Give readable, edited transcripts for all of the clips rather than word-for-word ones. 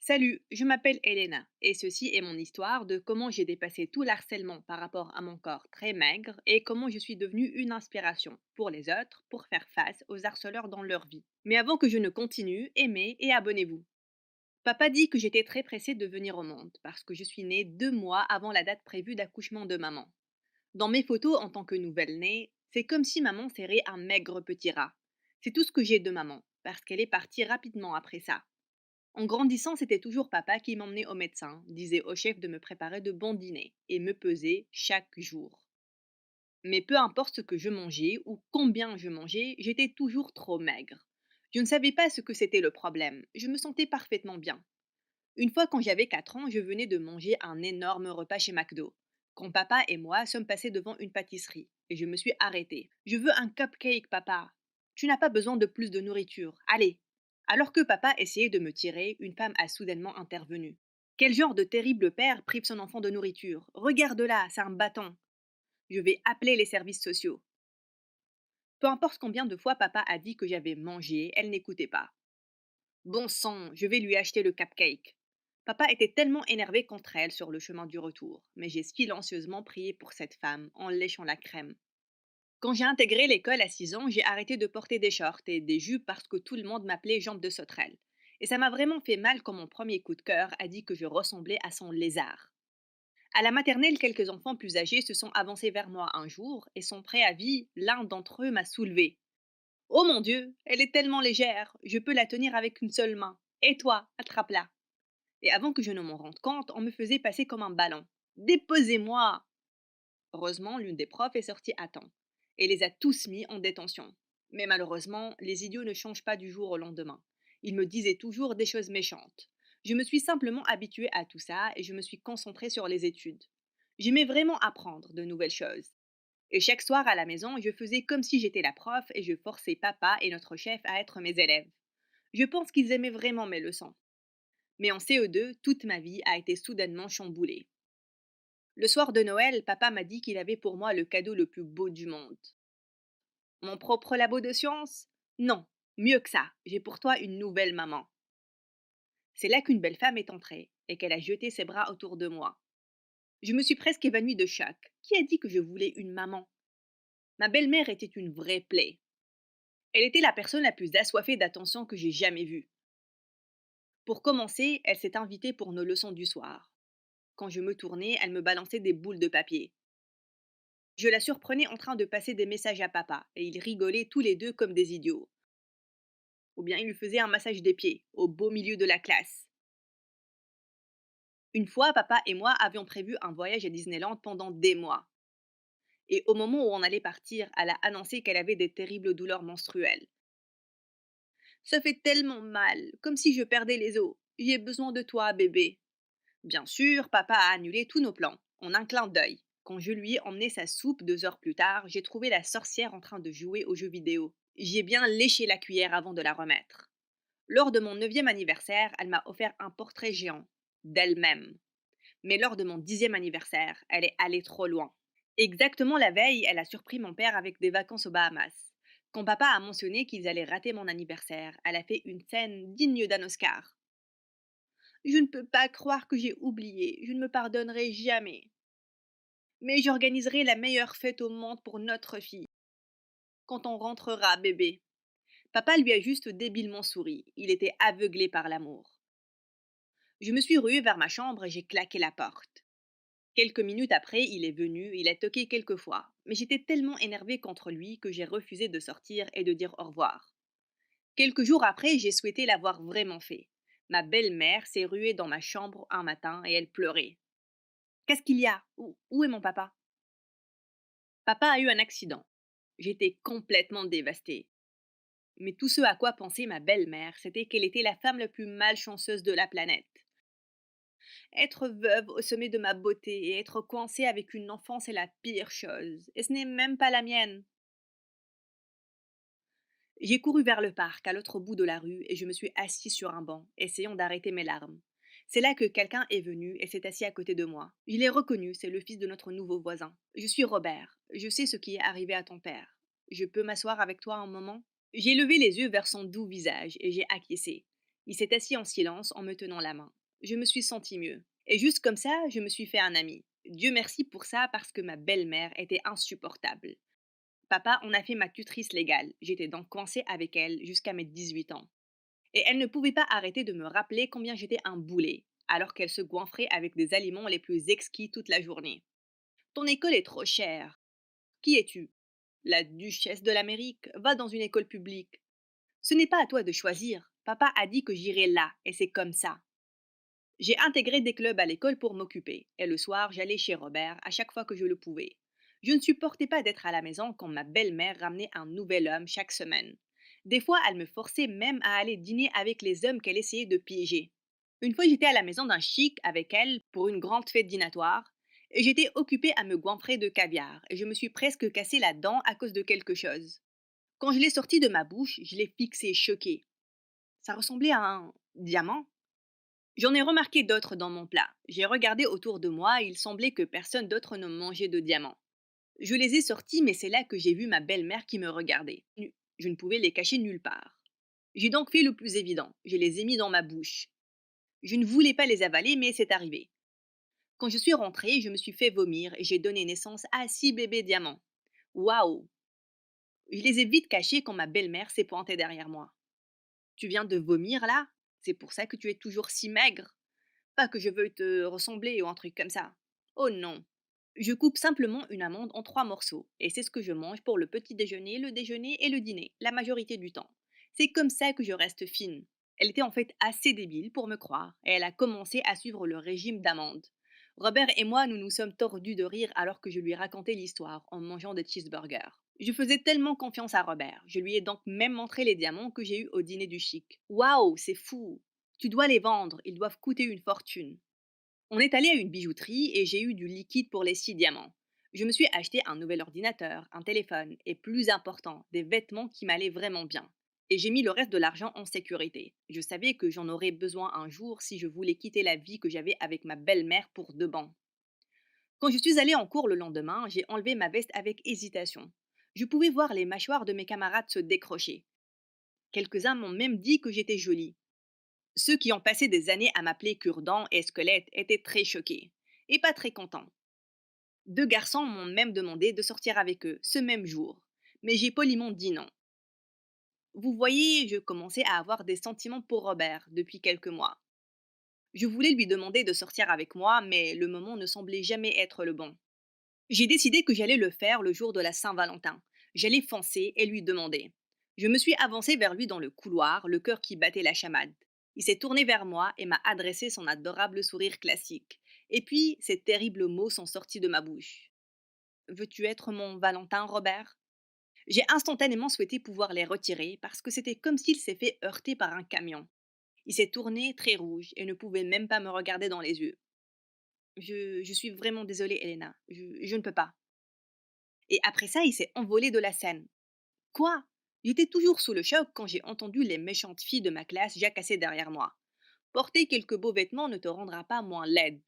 Salut, je m'appelle Elena et ceci est mon histoire de comment j'ai dépassé tout l'harcèlement par rapport à mon corps très maigre et comment je suis devenue une inspiration pour les autres pour faire face aux harceleurs dans leur vie. Mais avant que je ne continue, aimez et abonnez-vous. Papa dit que j'étais très pressée de venir au monde parce que je suis née 2 mois avant la date prévue d'accouchement de maman. Dans mes photos en tant que nouvelle-née, c'est comme si maman serrait un maigre petit rat. C'est tout ce que j'ai de maman parce qu'elle est partie rapidement après ça. En grandissant, c'était toujours papa qui m'emmenait au médecin, disait au chef de me préparer de bons dîners et me pesait chaque jour. Mais peu importe ce que je mangeais ou combien je mangeais, j'étais toujours trop maigre. Je ne savais pas ce que c'était le problème, je me sentais parfaitement bien. Une fois quand j'avais 4 ans, je venais de manger un énorme repas chez McDo. Quand papa et moi sommes passés devant une pâtisserie, et je me suis arrêtée. Je veux un cupcake, papa. Tu n'as pas besoin de plus de nourriture. Allez. Alors que papa essayait de me tirer, une femme a soudainement intervenu. Quel genre de terrible père prive son enfant de nourriture? Regarde-la, c'est un bâton. Je vais appeler les services sociaux. Peu importe combien de fois papa a dit que j'avais mangé, elle n'écoutait pas. Bon sang, je vais lui acheter le cupcake. Papa était tellement énervé contre elle sur le chemin du retour, mais j'ai silencieusement prié pour cette femme en léchant la crème. Quand j'ai intégré l'école à 6 ans, j'ai arrêté de porter des shorts et des jupes parce que tout le monde m'appelait jambe de sauterelle. Et ça m'a vraiment fait mal quand mon premier coup de cœur a dit que je ressemblais à son lézard. À la maternelle, quelques enfants plus âgés se sont avancés vers moi un jour et sans préavis, l'un d'entre eux m'a soulevé. Oh mon Dieu, elle est tellement légère, je peux la tenir avec une seule main. Et toi, attrape-la. Et avant que je ne m'en rende compte, on me faisait passer comme un ballon. Déposez-moi. Heureusement, l'une des profs est sortie à temps et les a tous mis en détention. Mais malheureusement, les idiots ne changent pas du jour au lendemain. Ils me disaient toujours des choses méchantes. Je me suis simplement habituée à tout ça et je me suis concentrée sur les études. J'aimais vraiment apprendre de nouvelles choses. Et chaque soir à la maison, je faisais comme si j'étais la prof et je forçais papa et notre chef à être mes élèves. Je pense qu'ils aimaient vraiment mes leçons. Mais en CE2, toute ma vie a été soudainement chamboulée. Le soir de Noël, papa m'a dit qu'il avait pour moi le cadeau le plus beau du monde. Mon propre labo de sciences? Non, mieux que ça, j'ai pour toi une nouvelle maman. C'est là qu'une belle femme est entrée et qu'elle a jeté ses bras autour de moi. Je me suis presque évanouie de choc. Qui a dit que je voulais une maman? Ma belle-mère était une vraie plaie. Elle était la personne la plus assoiffée d'attention que j'ai jamais vue. Pour commencer, elle s'est invitée pour nos leçons du soir. Quand je me tournais, elle me balançait des boules de papier. Je la surprenais en train de passer des messages à papa, et ils rigolaient tous les deux comme des idiots. Ou bien ils lui faisaient un massage des pieds, au beau milieu de la classe. Une fois, papa et moi avions prévu un voyage à Disneyland pendant des mois. Et au moment où on allait partir, elle a annoncé qu'elle avait des terribles douleurs menstruelles. Ça fait tellement mal, comme si je perdais les os. J'ai besoin de toi, bébé. Bien sûr, papa a annulé tous nos plans, en un clin d'œil. Quand je lui ai emmené sa soupe 2 heures plus tard, j'ai trouvé la sorcière en train de jouer aux jeux vidéo. J'ai bien léché la cuillère avant de la remettre. Lors de mon 9e anniversaire, elle m'a offert un portrait géant, d'elle-même. Mais lors de mon 10e anniversaire, elle est allée trop loin. Exactement la veille, elle a surpris mon père avec des vacances aux Bahamas. Quand papa a mentionné qu'ils allaient rater mon anniversaire, elle a fait une scène digne d'un Oscar. Je ne peux pas croire que j'ai oublié, je ne me pardonnerai jamais. Mais j'organiserai la meilleure fête au monde pour notre fille. Quand on rentrera, bébé. Papa lui a juste débilement souri. Il était aveuglé par l'amour. Je me suis ruée vers ma chambre et j'ai claqué la porte. Quelques minutes après, il est venu, il a toqué quelques fois. Mais j'étais tellement énervée contre lui que j'ai refusé de sortir et de dire au revoir. Quelques jours après, j'ai souhaité l'avoir vraiment fait. Ma belle-mère s'est ruée dans ma chambre un matin et elle pleurait. Qu'est-ce qu'il y a? Où est mon papa? Papa a eu un accident. J'étais complètement dévastée. Mais tout ce à quoi pensait ma belle-mère, c'était qu'elle était la femme la plus malchanceuse de la planète. Être veuve au sommet de ma beauté et être coincée avec une enfant, c'est la pire chose. Et ce n'est même pas la mienne. J'ai couru vers le parc, à l'autre bout de la rue, et je me suis assise sur un banc, essayant d'arrêter mes larmes. C'est là que quelqu'un est venu et s'est assis à côté de moi. Je l'ai reconnu, c'est le fils de notre nouveau voisin. Je suis Robert. Je sais ce qui est arrivé à ton père. Je peux m'asseoir avec toi un moment? J'ai levé les yeux vers son doux visage et j'ai acquiescé. Il s'est assis en silence en me tenant la main. Je me suis sentie mieux. Et juste comme ça, je me suis fait un ami. Dieu merci pour ça parce que ma belle-mère était insupportable. Papa en a fait ma tutrice légale. J'étais donc coincée avec elle jusqu'à mes 18 ans. Et elle ne pouvait pas arrêter de me rappeler combien j'étais un boulet, alors qu'elle se goinfrait avec des aliments les plus exquis toute la journée. Ton école est trop chère. Qui es-tu? La duchesse de l'Amérique? Va dans une école publique. Ce n'est pas à toi de choisir. Papa a dit que j'irais là, et c'est comme ça. J'ai intégré des clubs à l'école pour m'occuper, et le soir, j'allais chez Robert à chaque fois que je le pouvais. Je ne supportais pas d'être à la maison quand ma belle-mère ramenait un nouvel homme chaque semaine. Des fois, elle me forçait même à aller dîner avec les hommes qu'elle essayait de piéger. Une fois, j'étais à la maison d'un chic avec elle pour une grande fête dînatoire, et j'étais occupée à me goinfrer de caviar, et je me suis presque cassé la dent à cause de quelque chose. Quand je l'ai sorti de ma bouche, je l'ai fixé, choqué. Ça ressemblait à un diamant. J'en ai remarqué d'autres dans mon plat. J'ai regardé autour de moi et il semblait que personne d'autre ne mangeait de diamants. Je les ai sortis, mais c'est là que j'ai vu ma belle-mère qui me regardait. Je ne pouvais les cacher nulle part. J'ai donc fait le plus évident. Je les ai mis dans ma bouche. Je ne voulais pas les avaler, mais c'est arrivé. Quand je suis rentrée, je me suis fait vomir et j'ai donné naissance à 6 bébés diamants. Waouh! Je les ai vite cachés quand ma belle-mère s'est pointée derrière moi. Tu viens de vomir là? C'est pour ça que tu es toujours si maigre? Pas que je veuille te ressembler ou un truc comme ça. Oh non. Je coupe simplement une amande en 3 morceaux, et c'est ce que je mange pour le petit déjeuner, le déjeuner et le dîner, la majorité du temps. C'est comme ça que je reste fine. Elle était en fait assez débile pour me croire, et elle a commencé à suivre le régime d'amandes. Robert et moi, nous nous sommes tordus de rire alors que je lui racontais l'histoire en mangeant des cheeseburgers. Je faisais tellement confiance à Robert, je lui ai donc même montré les diamants que j'ai eus au dîner du chic. Waouh, c'est fou! Tu dois les vendre, ils doivent coûter une fortune. On est allé à une bijouterie et j'ai eu du liquide pour les 6 diamants. Je me suis acheté un nouvel ordinateur, un téléphone et plus important, des vêtements qui m'allaient vraiment bien. Et j'ai mis le reste de l'argent en sécurité. Je savais que j'en aurais besoin un jour si je voulais quitter la vie que j'avais avec ma belle-mère pour de bon. Quand je suis allée en cours le lendemain, j'ai enlevé ma veste avec hésitation. Je pouvais voir les mâchoires de mes camarades se décrocher. Quelques-uns m'ont même dit que j'étais jolie. Ceux qui ont passé des années à m'appeler cure-dent et squelette étaient très choqués et pas très contents. 2 garçons m'ont même demandé de sortir avec eux ce même jour, mais j'ai poliment dit non. Vous voyez, je commençais à avoir des sentiments pour Robert depuis quelques mois. Je voulais lui demander de sortir avec moi, mais le moment ne semblait jamais être le bon. J'ai décidé que j'allais le faire le jour de la Saint-Valentin. J'allais foncer et lui demander. Je me suis avancée vers lui dans le couloir, le cœur qui battait la chamade. Il s'est tourné vers moi et m'a adressé son adorable sourire classique. Et puis, ces terribles mots sont sortis de ma bouche. Veux-tu être mon Valentin, Robert? J'ai instantanément souhaité pouvoir les retirer parce que c'était comme s'il s'est fait heurter par un camion. Il s'est tourné très rouge et ne pouvait même pas me regarder dans les yeux. Je suis vraiment désolée, Elena. Je ne peux pas. Et après ça, il s'est envolé de la scène. Quoi? J'étais toujours sous le choc quand j'ai entendu les méchantes filles de ma classe jacasser derrière moi. Porter quelques beaux vêtements ne te rendra pas moins laide.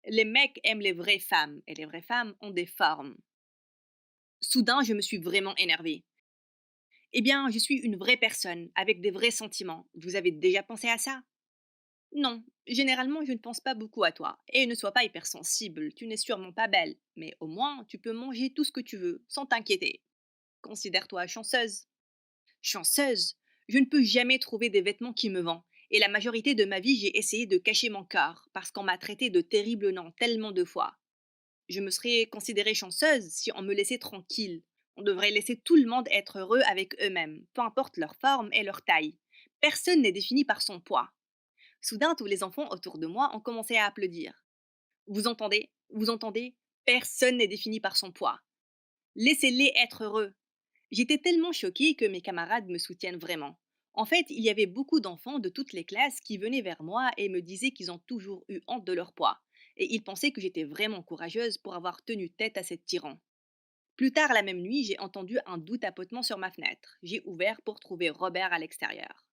Les mecs aiment les vraies femmes, et les vraies femmes ont des formes. Soudain, je me suis vraiment énervée. Eh bien, je suis une vraie personne, avec des vrais sentiments. Vous avez déjà pensé à ça? Non, généralement, je ne pense pas beaucoup à toi. Et ne sois pas hypersensible, tu n'es sûrement pas belle. Mais au moins, tu peux manger tout ce que tu veux, sans t'inquiéter. Considère-toi chanceuse. Chanceuse, je ne peux jamais trouver des vêtements qui me vont. Et la majorité de ma vie, j'ai essayé de cacher mon corps, parce qu'on m'a traité de terribles noms tellement de fois. Je me serais considérée chanceuse si on me laissait tranquille. On devrait laisser tout le monde être heureux avec eux-mêmes, peu importe leur forme et leur taille. Personne n'est défini par son poids. Soudain, tous les enfants autour de moi ont commencé à applaudir. Vous entendez? Vous entendez? Personne n'est défini par son poids. Laissez-les être heureux. J'étais tellement choquée que mes camarades me soutiennent vraiment. En fait, il y avait beaucoup d'enfants de toutes les classes qui venaient vers moi et me disaient qu'ils ont toujours eu honte de leur poids. Et ils pensaient que j'étais vraiment courageuse pour avoir tenu tête à cette tyran. Plus tard la même nuit, j'ai entendu un doux tapotement sur ma fenêtre. J'ai ouvert pour trouver Robert à l'extérieur.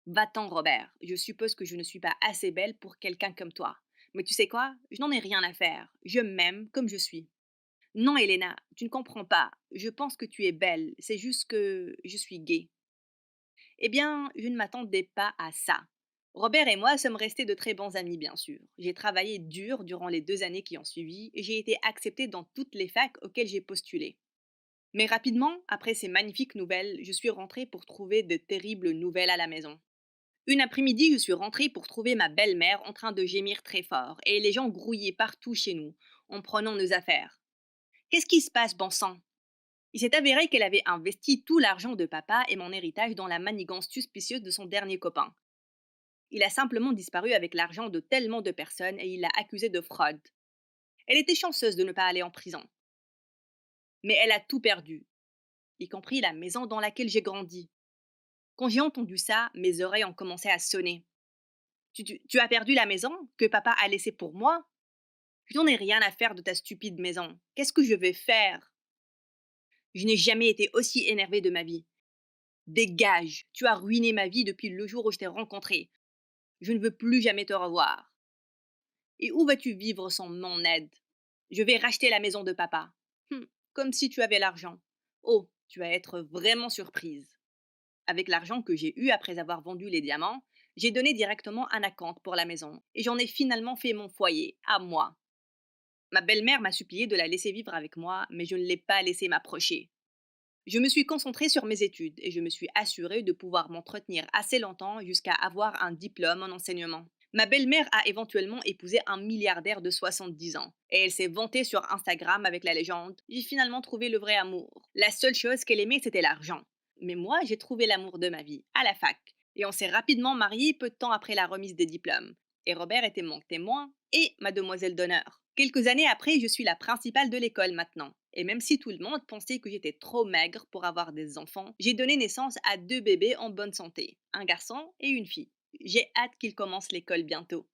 Va-t'en, Robert. Je suppose que je ne suis pas assez belle pour quelqu'un comme toi. Mais tu sais quoi? Je n'en ai rien à faire. Je m'aime comme je suis. Non, Elena, tu ne comprends pas. Je pense que tu es belle. C'est juste que je suis gay. Eh bien, je ne m'attendais pas à ça. Robert et moi sommes restés de très bons amis, bien sûr. J'ai travaillé dur durant les 2 années qui ont suivi et j'ai été acceptée dans toutes les facs auxquelles j'ai postulé. Mais rapidement, après ces magnifiques nouvelles, je suis rentrée pour trouver de terribles nouvelles à la maison. Une après-midi, je suis rentrée pour trouver ma belle-mère en train de gémir très fort et les gens grouillaient partout chez nous, en prenant nos affaires. Qu'est-ce qui se passe, bon sang? Il s'est avéré qu'elle avait investi tout l'argent de papa et mon héritage dans la manigance suspicieuse de son dernier copain. Il a simplement disparu avec l'argent de tellement de personnes et il l'a accusé de fraude. Elle était chanceuse de ne pas aller en prison. Mais elle a tout perdu, y compris la maison dans laquelle j'ai grandi. Quand j'ai entendu ça, mes oreilles ont commencé à sonner. Tu as perdu la maison que papa a laissée pour moi? Je n'en ai rien à faire de ta stupide maison. Qu'est-ce que je vais faire? Je n'ai jamais été aussi énervée de ma vie. Dégage, tu as ruiné ma vie depuis le jour où je t'ai rencontré. Je ne veux plus jamais te revoir. Et où vas-tu vivre sans mon aide? Je vais racheter la maison de papa. Comme si tu avais l'argent. Oh, tu vas être vraiment surprise. Avec l'argent que j'ai eu après avoir vendu les diamants, j'ai donné directement un acompte pour la maison et j'en ai finalement fait mon foyer, à moi. Ma belle-mère m'a supplié de la laisser vivre avec moi, mais je ne l'ai pas laissée m'approcher. Je me suis concentrée sur mes études et je me suis assurée de pouvoir m'entretenir assez longtemps jusqu'à avoir un diplôme en enseignement. Ma belle-mère a éventuellement épousé un milliardaire de 70 ans et elle s'est vantée sur Instagram avec la légende: J'ai finalement trouvé le vrai amour. La seule chose qu'elle aimait, c'était l'argent. Mais moi, j'ai trouvé l'amour de ma vie, à la fac. Et on s'est rapidement mariés peu de temps après la remise des diplômes. Et Robert était mon témoin et ma demoiselle d'honneur. Quelques années après, je suis la principale de l'école maintenant. Et même si tout le monde pensait que j'étais trop maigre pour avoir des enfants, j'ai donné naissance à 2 bébés en bonne santé, un garçon et une fille. J'ai hâte qu'ils commencent l'école bientôt.